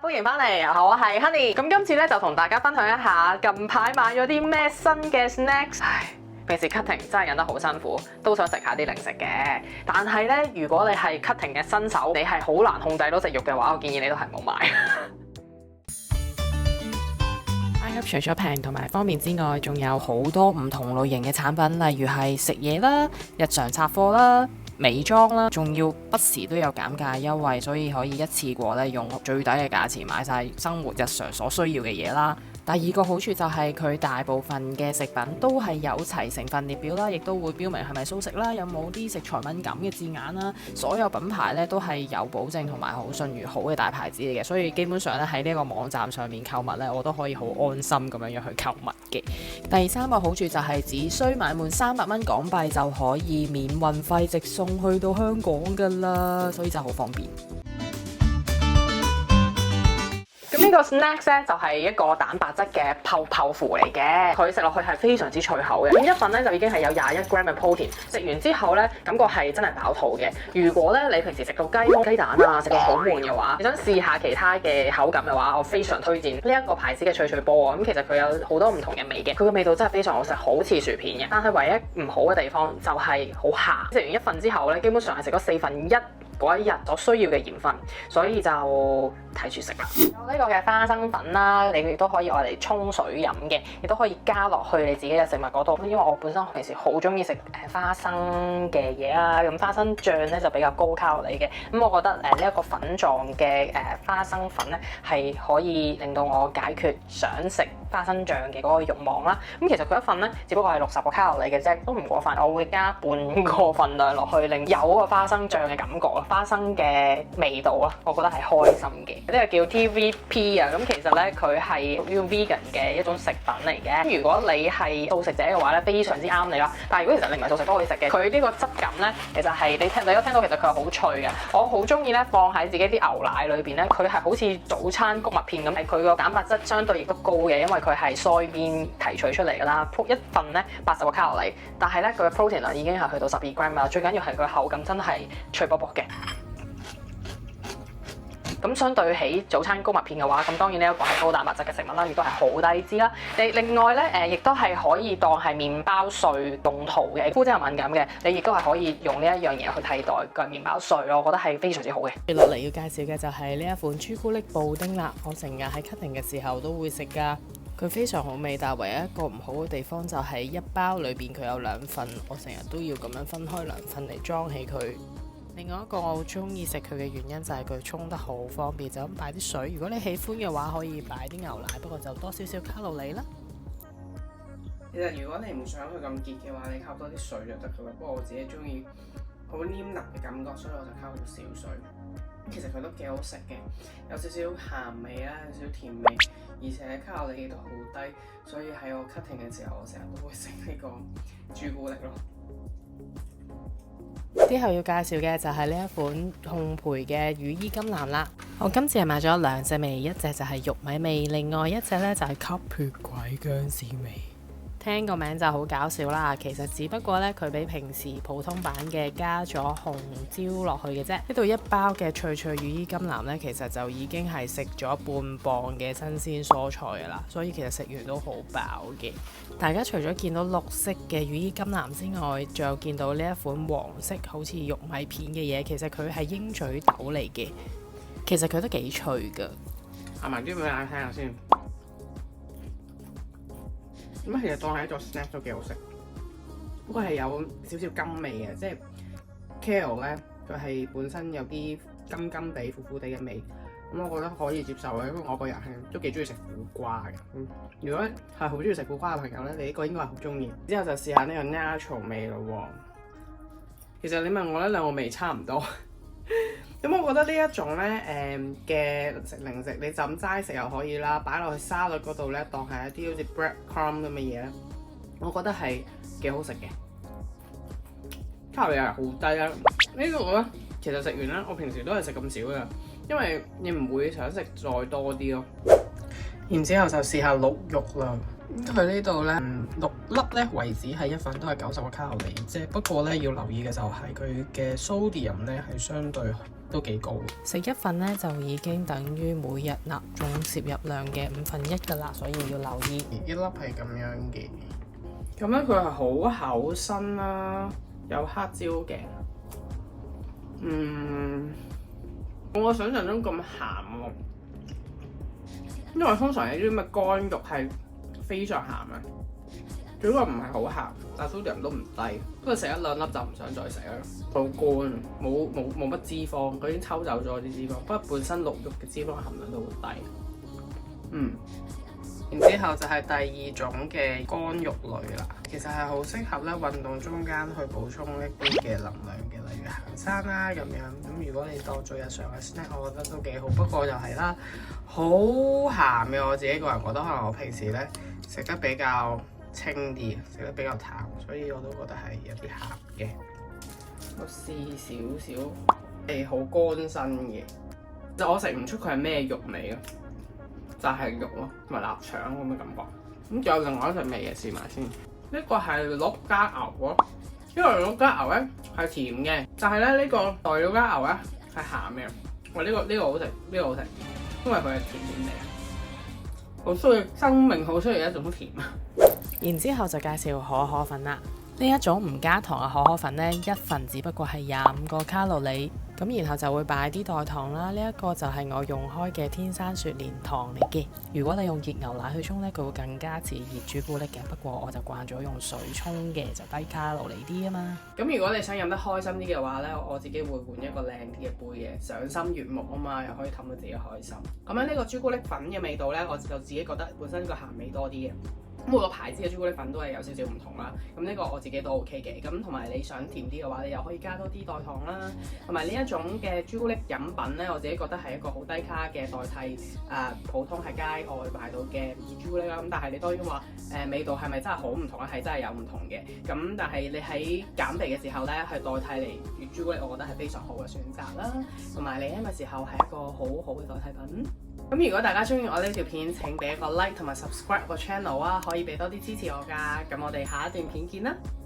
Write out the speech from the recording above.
歡迎翻嚟，我係 Honey。咁今次咧就同大家分享一下近排買咗啲咩新嘅 snacks。平時 cutting 真係忍得好辛苦，都想食下啲零食嘅。但係咧，如果你係 cutting 嘅新手，你係好難控制到食慾嘅話，我建議你都係唔好買。iHerb 除咗平同埋方便之外，仲有好多唔同類型嘅產品，例如係食嘢啦、日常雜貨啦、美妝啦，仲要不時都有減價優惠，所以可以一次過咧用最低嘅價錢買晒生活日常所需要嘅嘢啦。第二個好處就係佢大部分嘅食品都係有齊成分列表啦，亦都會標明係咪素食啦，有冇啲食材敏感嘅字眼啦。所有品牌咧都係有保證同埋好信譽好嘅大牌子嚟嘅，所以基本上咧喺呢個網站上面購物咧，我都可以好安心咁樣去購物嘅。第三個好處就係只需買滿300蚊港幣就可以免運費直送去到香港㗎啦，所以就好方便。咁呢個 snacks 咧就係一個蛋白質嘅泡芙嚟嘅，佢食落去係非常之脆口嘅。咁一份咧就已經係有21 gram 嘅 protein， 食完之後咧感覺係真係飽肚嘅。如果咧你平時食到雞蛋啊，食到好悶嘅話，你想試下其他嘅口感嘅話，我非常推薦呢一個牌子嘅脆脆波啊。咁其實佢有好多唔同嘅味嘅，佢嘅味道真係非常好食，好似薯片嘅。但係唯一唔好嘅地方就係好鹹。食完一份之後咧，基本上係食咗1/4嗰一日所需要嘅鹽分，所以就睇住食啦。有呢個嘅花生粉啦，你亦都可以愛嚟沖水飲嘅，亦都可以加落去你自己嘅食物嗰度。因為我本身平時好中意食花生嘅嘢啦，咁花生醬咧就比較高卡路里嘅。咁我覺得呢一個粉狀嘅花生粉咧係可以令到我解決想食花生醬嘅嗰個慾望啦。咁其實佢一份咧只不過係60個卡路里嘅啫，都唔過分。我會加半個份量落去，令有個花生醬嘅感覺啊，花生嘅味道啊，我覺得係開心嘅。呢個叫 TVP 啊，咁其實咧佢係屬於 vegan 嘅一種食品嚟嘅。如果你係素食者嘅話咧，非常之啱你啦。但係如果其實你唔係素食都可以食嘅，佢呢個質感咧，其實係你都聽到其實佢係好脆嘅。我好中意咧放喺自己啲牛奶裏邊咧，佢係好似早餐穀物片咁，佢個蛋白質相對亦都高嘅，因為佢係 soybean 提取出嚟㗎啦。一份咧80個卡路里，但係咧佢嘅 protein 量已經係去到12 gram 啦。最緊要係佢口感真係脆卜卜嘅。咁相對起早餐穀物片嘅話，咁當然呢一個係高蛋白質嘅食物啦，亦都係好低脂啦。另外咧，亦都係可以當係麵包碎用途嘅，膚質又敏感嘅，你亦都係可以用呢一樣嘢去替代個麵包碎咯。我覺得係非常之好嘅。接落嚟要介紹嘅就係呢一款朱古力布丁啦，我成日喺 cutting 嘅時候都會食㗎。佢非常好味，但係唯一一個唔好嘅地方就係一包裏邊佢有2份，我成日都要咁樣分開2份嚟裝起佢。另外一個我好中意食佢嘅原因就係佢沖得好方便，就咁擺啲水。如果你喜歡嘅話，可以擺啲牛奶，不過就多少少卡路里啦。其實如果你唔想佢咁結嘅話，你溝多啲水就得噶啦。不過我自己中意好黏腍嘅感覺，所以我就溝好少水。其實佢都幾好食嘅，有少少鹹味啦，有少少甜味，而且卡路里都好低，所以喺我 cutting 嘅時候，我成日都會食呢個朱古力咯。之後要介紹嘅就係呢一款烘焙嘅羽衣甘藍啦。我今次係買咗2隻味，一隻就係玉米味，另外一隻呢就係吸血鬼僵屍味。聽個名就好搞笑啦，其實只不過呢，佢比平時普通版嘅加咗紅椒落去嘅啫。呢度一包嘅脆脆羽衣甘藍呢，其實就已經係食咗半磅嘅新鮮蔬菜噶啦，所以其實食完都好飽嘅。大家除咗見到綠色嘅羽衣甘藍之外，仲有見到呢一款黃色好似玉米片嘅嘢，其實佢係鷹嘴豆嚟嘅。其實佢都幾脆噶。行埋啲俾大家聽下先。咁其實當係一個 snack 都幾好食，不過係有少少甘味嘅，即係 kale 咧，佢係本身有啲甘甘地、苦苦地嘅味，咁我覺得可以接受嘅，因為我個人係都幾中意食苦瓜嘅。如果係好中意食苦瓜嘅朋友咧，你呢個應該係好中意。之後就試下呢個 natural 味咯喎。其實你問我咧，兩個味差唔多。咁我覺得呢一種咧嘅零食，你就咁齋食又可以啦，擺落去沙律嗰度咧，當係一啲好似 bread crumb 咁嘅嘢咧，我覺得係幾好食嘅。卡路里又好低啦，呢個咧其實食完咧，我平時都係食咁少嘅，因為你唔會想食再多啲咯。然之後就試下鹿肉啦。佢呢度咧6粒咧為止係一份都係90個卡路里啫。不過咧要留意嘅就係佢嘅 sodium 咧係相對都幾高。食一份呢，就已經等於每日鈉總攝入量嘅1/5㗎啦，所以要留意。一粒係咁樣嘅，咁咧佢係好厚身啦，有黑椒嘅。我想象中咁鹹喎，因為通常你啲咁嘅乾肉係非常鹹嘅，只不過唔係好鹹，但係 sodium 都唔低。不過食一兩粒就唔想再食啦，好乾，冇乜脂肪，佢已經抽走咗啲脂肪。不過本身鹿肉嘅脂肪含量都好低。然之後就係第二種嘅乾肉類啦，其實係好適合咧運動中間去補充一啲嘅能量嘅，例如行山啦咁樣。咁如果你當做日常嘅 snack，我覺得都幾好。不過又係啦，好鹹嘅，我自己個人覺得，可能我平時咧食得比較清啲，食得比較淡，所以我都覺得係有啲鹹嘅。我試少少，係好乾身嘅，就我食唔出佢係咩肉味咯。就係肉咯，同埋臘腸咁嘅感覺。咁仲有另外一隻味嘅，試埋先。呢個係鹿加牛咯，因為鹿加牛咧係甜嘅，但係咧呢個代鹿加牛咧係鹹嘅。喂，呢個好食，呢個好食，因為佢係甜甜地。好需要生命，好需要一種甜啊！然之後就介紹可可粉啦。呢一種唔加糖嘅可可粉呢，一份只不過係25個卡路里。咁然後就會擺啲代糖啦，呢一個就係我用開嘅天山雪蓮糖嚟嘅。如果你用熱牛奶去沖呢，佢會更加似熱朱古力嘅。不過我就慣咗用水沖嘅，就低卡路里啲啊嘛。咁如果你想飲得開心啲嘅話呢，我自己會換一個靚啲嘅杯嘅，賞心悅目啊嘛，又可以氹到自己開心。咁樣呢個朱古力粉嘅味道呢，我就自己覺得本身個鹹味多啲嘅。咁每個牌子嘅朱古力粉都係有少少唔同啦，咁呢個我自己都 OK 嘅。咁同埋你想甜啲嘅話，你又可以加多啲代糖啦。同埋呢一種嘅朱古力飲品呢，我自己覺得係一個好低卡嘅代替普通喺街外買到嘅熱朱古力啦。咁但係你當然話味道係咪真係好唔同咧？係真係有唔同嘅。咁但係你喺減肥嘅時候呢，去代替嚟熱朱古力，我覺得係非常好嘅選擇啦。同埋你輕嘅時候係一個好好嘅代替品。咁如果大家中意我呢條片，請俾一個 like 同埋 subscribe 個 channel 啊，可以俾多啲支持我㗎。咁我哋下一段片見啦〜